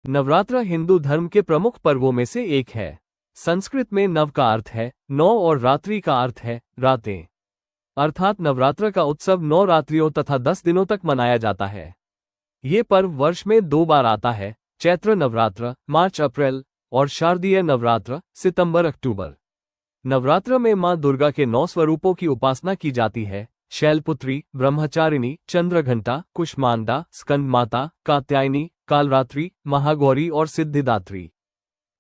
नवरात्र हिंदू धर्म के प्रमुख पर्वों में से एक है। संस्कृत में नव का अर्थ है 9 और रात्रि का अर्थ है रातें। अर्थात नवरात्र का उत्सव 9 रात्रियों तथा 10 दिनों तक मनाया जाता है। ये पर्व वर्ष में 2 बार आता है, चैत्र नवरात्र मार्च अप्रैल और शारदीय नवरात्र सितंबर अक्टूबर। नवरात्र में मां दुर्गा के 9 स्वरूपों की उपासना की जाती है। शैलपुत्री, ब्रह्मचारिणी, चंद्रघंटा, कुष्मांडा, स्कंदमाता, कात्यायनी, कालरात्रि, महागौरी और सिद्धिदात्री।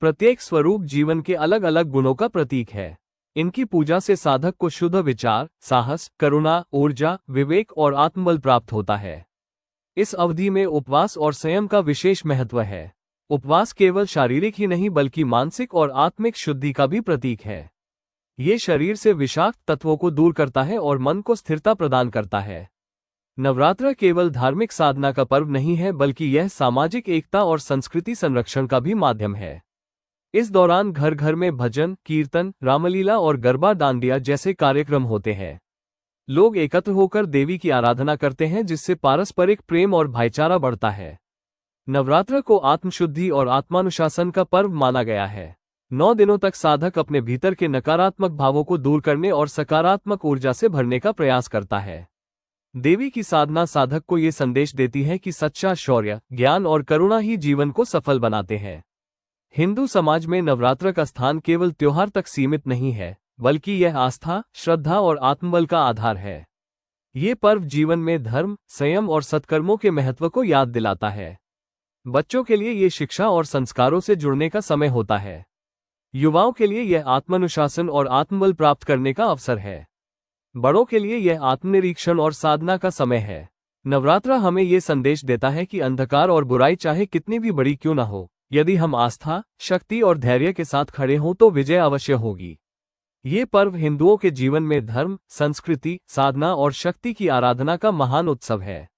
प्रत्येक स्वरूप जीवन के अलग अलग गुणों का प्रतीक है। इनकी पूजा से साधक को शुद्ध विचार, साहस, करुणा, ऊर्जा, विवेक और आत्मबल प्राप्त होता है। इस अवधि में उपवास और संयम का विशेष महत्व है। उपवास केवल शारीरिक ही नहीं बल्कि मानसिक और आत्मिक शुद्धि का भी प्रतीक है। ये शरीर से विषाक्त तत्वों को दूर करता है और मन को स्थिरता प्रदान करता है। नवरात्र केवल धार्मिक साधना का पर्व नहीं है बल्कि यह सामाजिक एकता और संस्कृति संरक्षण का भी माध्यम है। इस दौरान घर घर में भजन, कीर्तन, रामलीला और गरबा दांडिया जैसे कार्यक्रम होते हैं। लोग एकत्र होकर देवी की आराधना करते हैं जिससे पारस्परिक प्रेम और भाईचारा बढ़ता है। नवरात्र को आत्मशुद्धि और आत्मानुशासन का पर्व माना गया है। 9 दिनों तक साधक अपने भीतर के नकारात्मक भावों को दूर करने और सकारात्मक ऊर्जा से भरने का प्रयास करता है। देवी की साधना साधक को ये संदेश देती है कि सच्चा शौर्य, ज्ञान और करुणा ही जीवन को सफल बनाते हैं। हिंदू समाज में नवरात्र का स्थान केवल त्योहार तक सीमित नहीं है, बल्कि यह आस्था, श्रद्धा और आत्मबल का आधार है। ये पर्व जीवन में धर्म, संयम और सत्कर्मों के महत्व को याद दिलाता है। बच्चों के लिए ये शिक्षा और संस्कारों से जुड़ने का समय होता है। युवाओं के लिए यह आत्मानुशासन और आत्मबल प्राप्त करने का अवसर है। बड़ों के लिए यह आत्मनिरीक्षण और साधना का समय है। नवरात्र हमें यह संदेश देता है कि अंधकार और बुराई चाहे कितनी भी बड़ी क्यों न हो, यदि हम आस्था, शक्ति और धैर्य के साथ खड़े हों तो विजय अवश्य होगी। ये पर्व हिंदुओं के जीवन में धर्म, संस्कृति, साधना और शक्ति की आराधना का महान उत्सव है।